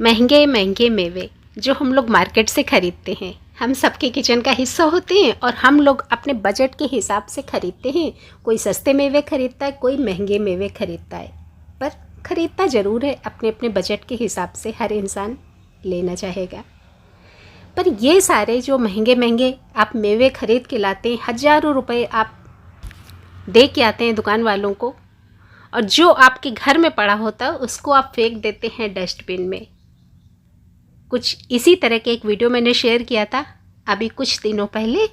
महंगे महंगे मेवे जो हम लोग मार्केट से ख़रीदते हैं, हम सबके किचन का हिस्सा होते हैं और हम लोग अपने बजट के हिसाब से ख़रीदते हैं। कोई सस्ते मेवे ख़रीदता है, कोई महंगे मेवे ख़रीदता है, पर ख़रीदता ज़रूर है। अपने अपने बजट के हिसाब से हर इंसान लेना चाहेगा। पर ये सारे जो महंगे महंगे आप मेवे ख़रीद के लाते हैं, हज़ारों रुपए आप दे के आते हैं दुकान वालों को, और जो आपके घर में पड़ा होता है उसको आप फेंक देते हैं डस्टबिन में। कुछ इसी तरह के एक वीडियो मैंने शेयर किया था अभी कुछ दिनों पहले,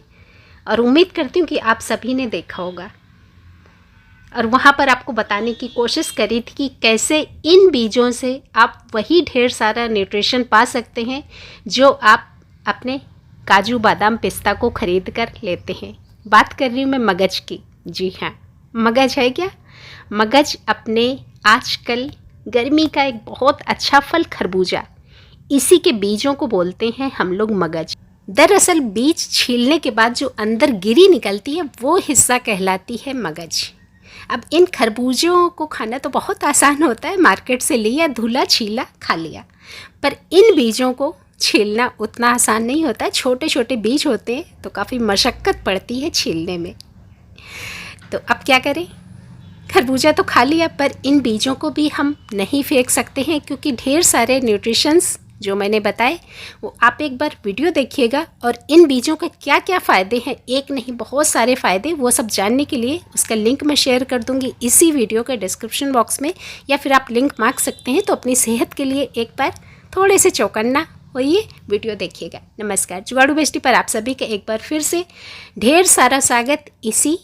और उम्मीद करती हूँ कि आप सभी ने देखा होगा। और वहाँ पर आपको बताने की कोशिश करी थी कि कैसे इन बीजों से आप वही ढेर सारा न्यूट्रिशन पा सकते हैं जो आप अपने काजू बादाम पिस्ता को खरीद कर लेते हैं। बात कर रही हूँ मैं मगज की। जी हाँ, मगज है क्या? मगज अपने आजकल गर्मी का एक बहुत अच्छा फल खरबूजा, इसी के बीजों को बोलते हैं हम लोग मगज। दरअसल बीज छीलने के बाद जो अंदर गिरी निकलती है वो हिस्सा कहलाती है मगज। अब इन खरबूजों को खाना तो बहुत आसान होता है, मार्केट से लिया, धुला, छीला, खा लिया। पर इन बीजों को छीलना उतना आसान नहीं होता है। छोटे छोटे बीज होते हैं तो काफ़ी मशक्क़त पड़ती है छीलने में। तो अब क्या करें? खरबूजा तो खा लिया, पर इन बीजों को भी हम नहीं फेंक सकते हैं, क्योंकि ढेर सारे न्यूट्रिशंस जो मैंने बताए वो आप एक बार वीडियो देखिएगा। और इन बीजों के क्या क्या फ़ायदे हैं, एक नहीं बहुत सारे फ़ायदे, वो सब जानने के लिए उसका लिंक मैं शेयर कर दूंगी इसी वीडियो के डिस्क्रिप्शन बॉक्स में, या फिर आप लिंक मांग सकते हैं। तो अपनी सेहत के लिए एक बार थोड़े से चौकन्ना होइए, वीडियो देखिएगा। नमस्कार, जुगाड़ू बेस्टी पर आप सभी का एक बार फिर से ढेर सारा स्वागत इसी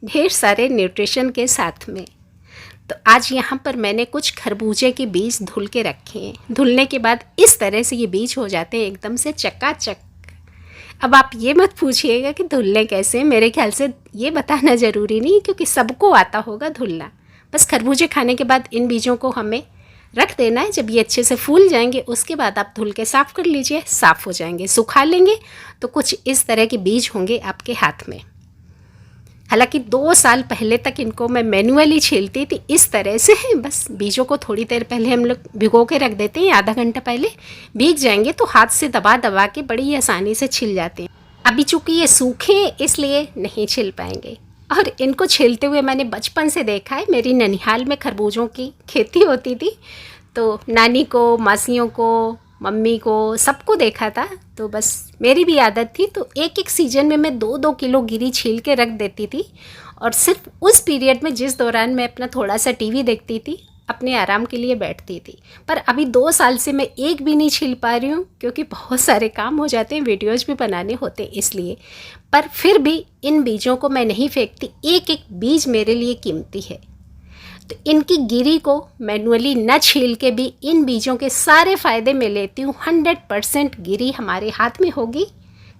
ढेर सारे न्यूट्रिशन के साथ में। तो आज यहाँ पर मैंने कुछ खरबूजे के बीज धुल के रखे हैं। धुलने के बाद इस तरह से ये बीज हो जाते हैं एकदम से चकाचक। अब आप ये मत पूछिएगा कि धुलने कैसे, मेरे ख्याल से ये बताना ज़रूरी नहीं, क्योंकि सबको आता होगा धुलना। बस खरबूजे खाने के बाद इन बीजों को हमें रख देना है। जब ये अच्छे से फूल जाएंगे उसके बाद आप धुल के साफ़ कर लीजिए, साफ़ हो जाएंगे। सुखा लेंगे तो कुछ इस तरह के बीज होंगे आपके हाथ में। हालांकि 2 साल पहले तक इनको मैं मैनुअली छीलती थी इस तरह से। बस बीजों को थोड़ी देर पहले हम लोग भिगो के रख देते हैं, आधा घंटा पहले भीग जाएंगे तो हाथ से दबा दबा के बड़ी आसानी से छिल जाते हैं। अभी चूँकि ये सूखे हैं इसलिए नहीं छिल पाएंगे। और इनको छीलते हुए मैंने बचपन से देखा है। मेरी ननिहाल में खरबूजों की खेती होती थी, तो नानी को, मासियों को, मम्मी को, सबको देखा था। तो बस मेरी भी आदत थी। तो एक एक सीज़न में मैं 2-2 किलो गिरी छील के रख देती थी, और सिर्फ उस पीरियड में जिस दौरान मैं अपना थोड़ा सा टीवी देखती थी, अपने आराम के लिए बैठती थी। पर अभी 2 साल से मैं एक भी नहीं छील पा रही हूँ, क्योंकि बहुत सारे काम हो जाते हैं, वीडियोज़ भी बनाने होते हैं इसलिए। पर फिर भी इन बीजों को मैं नहीं फेंकती, एक एक बीज मेरे लिए कीमती है। तो इनकी गिरी को मैनुअली न छील के भी इन बीजों के सारे फ़ायदे मैं लेती हूँ। 100% गिरी हमारे हाथ में होगी।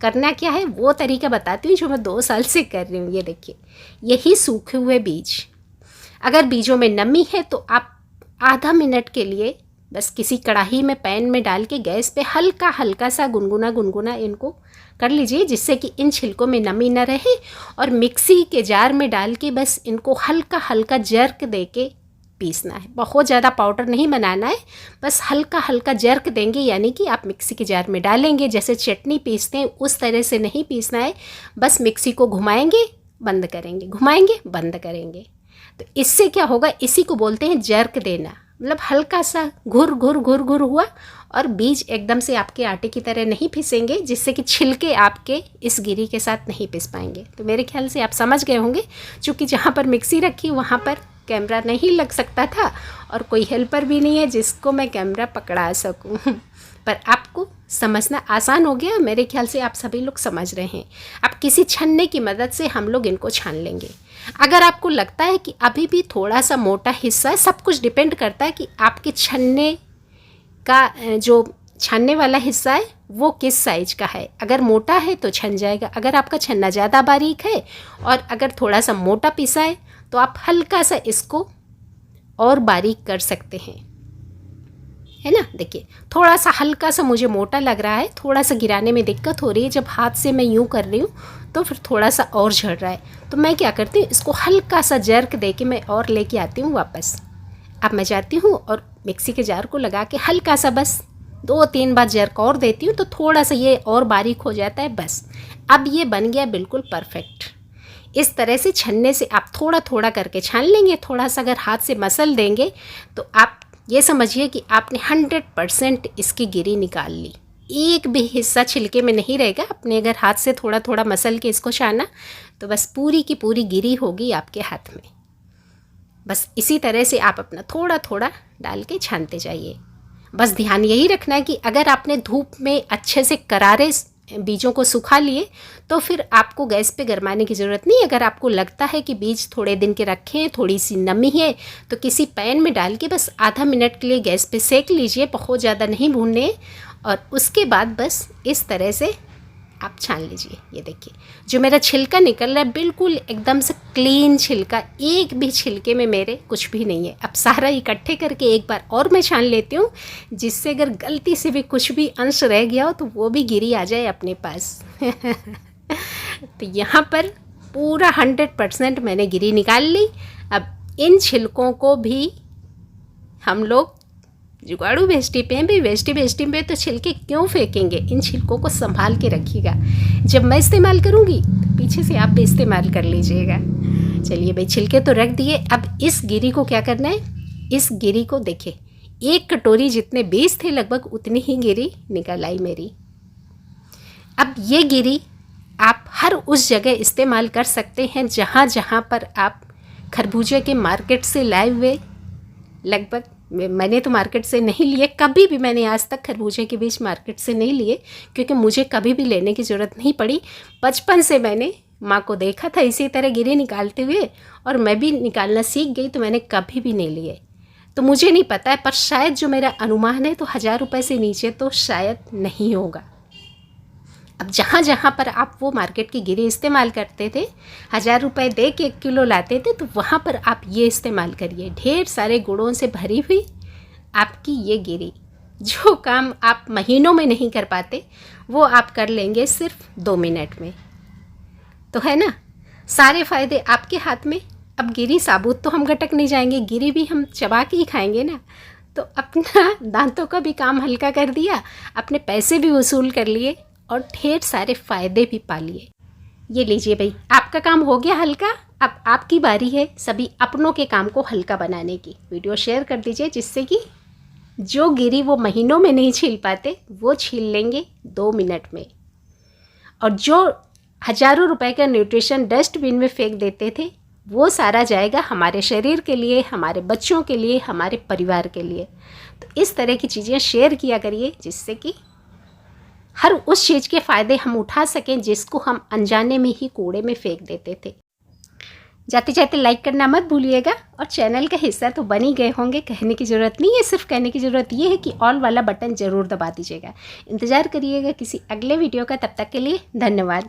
करना क्या है वो तरीका बताती हूँ जो मैं 2 साल से कर रही हूँ। ये देखिए, यही सूखे हुए बीज। अगर बीजों में नमी है तो आप आधा मिनट के लिए बस किसी कढ़ाई में, पैन में डाल के गैस पे हल्का हल्का सा गुनगुना इनको कर लीजिए, जिससे कि इन छिलकों में नमी न रहे। और मिक्सी के जार में डाल के बस इनको हल्का हल्का जर्क दे के पीसना है। बहुत ज़्यादा पाउडर नहीं बनाना है, बस हल्का हल्का जर्क देंगे, यानी कि आप मिक्सी के जार में डालेंगे जैसे चटनी पीसते हैं उस तरह से नहीं पीसना है। बस मिक्सी को घुमाएंगे, बंद करेंगे, घुमाएंगे, बंद करेंगे। तो इससे क्या होगा, इसी को बोलते हैं जर्क देना। मतलब हल्का सा घुर घुर घुर घुर हुआ, और बीज एकदम से आपके आटे की तरह नहीं पिसेंगे, जिससे कि छिलके आपके इस गिरी के साथ नहीं पिस पाएंगे। तो मेरे ख्याल से आप समझ गए होंगे। चूँकि जहाँ पर मिक्सी रखी वहाँ पर कैमरा नहीं लग सकता था, और कोई हेल्पर भी नहीं है जिसको मैं कैमरा पकड़ा सकूँ। पर आपको समझना आसान हो गया। मेरे ख्याल से आप सभी लोग समझ रहे हैं। अब किसी छन्ने की मदद से हम लोग इनको छान लेंगे। अगर आपको लगता है कि अभी भी थोड़ा सा मोटा हिस्सा है, सब कुछ डिपेंड करता है कि आपके छन्ने का जो छानने वाला हिस्सा है वो किस साइज का है। अगर मोटा है तो छन जाएगा। अगर आपका छन्ना ज़्यादा बारीक है और अगर थोड़ा सा मोटा पिसा है तो आप हल्का सा इसको और बारीक कर सकते हैं, है ना। देखिए, थोड़ा सा हल्का सा मुझे मोटा लग रहा है, थोड़ा सा गिराने में दिक्कत हो रही है। जब हाथ से मैं यूँ कर रही हूँ तो फिर थोड़ा सा और झड़ रहा है। तो मैं क्या करती हूँ, इसको हल्का सा जर्क दे के मैं और लेके आती हूँ वापस। अब मैं जाती हूँ और मिक्सी के जार को लगा के हल्का सा बस 2-3 बार जर्क और देती हूँ तो थोड़ा सा ये और बारीक हो जाता है। बस अब ये बन गया बिल्कुल परफेक्ट। इस तरह से छन्ने से आप थोड़ा थोड़ा करके छान लेंगे। थोड़ा सा अगर हाथ से मसल देंगे तो आप ये समझिए कि आपने 100% इसकी गिरी निकाल ली। एक भी हिस्सा छिलके में नहीं रहेगा। अपने अगर हाथ से थोड़ा थोड़ा मसल के इसको छाना तो बस पूरी की पूरी गिरी होगी आपके हाथ में। बस इसी तरह से आप अपना थोड़ा थोड़ा डाल के छानते जाइए। बस ध्यान यही रखना है कि अगर आपने धूप में अच्छे से करारे बीजों को सुखा लिए तो फिर आपको गैस पे गरमाने की ज़रूरत नहीं। अगर आपको लगता है कि बीज थोड़े दिन के रखे हैं, थोड़ी सी नमी है, तो किसी पैन में डाल के बस आधा मिनट के लिए गैस पे सेक लीजिए। बहुत ज़्यादा नहीं भूनने। और उसके बाद बस इस तरह से आप छान लीजिए। ये देखिए जो मेरा छिलका निकल रहा है बिल्कुल एकदम से क्लीन छिलका, एक भी छिलके में मेरे कुछ भी नहीं है। अब सारा इकट्ठे करके एक बार और मैं छान लेती हूँ, जिससे अगर गलती से भी कुछ भी अंश रह गया हो तो वो भी गिरी आ जाए अपने पास। तो यहाँ पर पूरा 100% मैंने गिरी निकाल ली। अब इन छिलकों को भी हम लोग जुगाड़ू वेस्टी पे हैं। भाई वेस्टी पे तो छिलके क्यों फेंकेंगे, इन छिलकों को संभाल के रखिएगा। जब मैं इस्तेमाल करूँगी तो पीछे से आप भी इस्तेमाल कर लीजिएगा। चलिए भाई छिलके तो रख दिए। अब इस गिरी को क्या करना है, इस गिरी को देखिए 1 कटोरी जितने बीज थे लगभग उतनी ही गिरी निकल आई मेरी। अब ये गिरी आप हर उस जगह इस्तेमाल कर सकते हैं जहाँ जहाँ पर आप खरबूजे के मार्केट से लाए हुए, लगभग मैंने तो मार्केट से नहीं लिए, कभी भी मैंने आज तक खरबूजे के बीज मार्केट से नहीं लिए, क्योंकि मुझे कभी भी लेने की ज़रूरत नहीं पड़ी। बचपन से मैंने माँ को देखा था इसी तरह गिरी निकालते हुए और मैं भी निकालना सीख गई, तो मैंने कभी भी नहीं लिए। तो मुझे नहीं पता है, पर शायद जो मेरा अनुमान है तो 1000 रुपये से नीचे तो शायद नहीं होगा। अब जहाँ जहाँ पर आप वो मार्केट की गिरी इस्तेमाल करते थे, 1000 रुपये दे के 1 किलो लाते थे, तो वहाँ पर आप ये इस्तेमाल करिए। ढेर सारे गुणों से भरी हुई आपकी ये गिरी, जो काम आप महीनों में नहीं कर पाते वो आप कर लेंगे सिर्फ 2 मिनट में। तो है ना, सारे फ़ायदे आपके हाथ में। अब गिरी साबुत तो हम गटक नहीं जाएंगे, गिरी भी हम चबा के ही खाएंगे ना। तो अपना दांतों का भी काम हल्का कर दिया, अपने पैसे भी वसूल कर लिए और ढेर सारे फ़ायदे भी पा लिए। ये लीजिए भाई, आपका काम हो गया हल्का। अब आपकी बारी है सभी अपनों के काम को हल्का बनाने की। वीडियो शेयर कर दीजिए, जिससे कि जो गिरी वो महीनों में नहीं छील पाते वो छील लेंगे 2 मिनट में। और जो हज़ारों रुपए का न्यूट्रिशन डस्टबिन में फेंक देते थे वो सारा जाएगा हमारे शरीर के लिए, हमारे बच्चों के लिए, हमारे परिवार के लिए। तो इस तरह की चीज़ें शेयर किया करिए, जिससे कि हर उस चीज़ के फ़ायदे हम उठा सकें जिसको हम अनजाने में ही कूड़े में फेंक देते थे। जाते जाते लाइक करना मत भूलिएगा, और चैनल का हिस्सा तो बन ही गए होंगे, कहने की ज़रूरत नहीं है। सिर्फ कहने की ज़रूरत ये है कि ऑल वाला बटन ज़रूर दबा दीजिएगा। इंतज़ार करिएगा किसी अगले वीडियो का। तब तक के लिए धन्यवाद।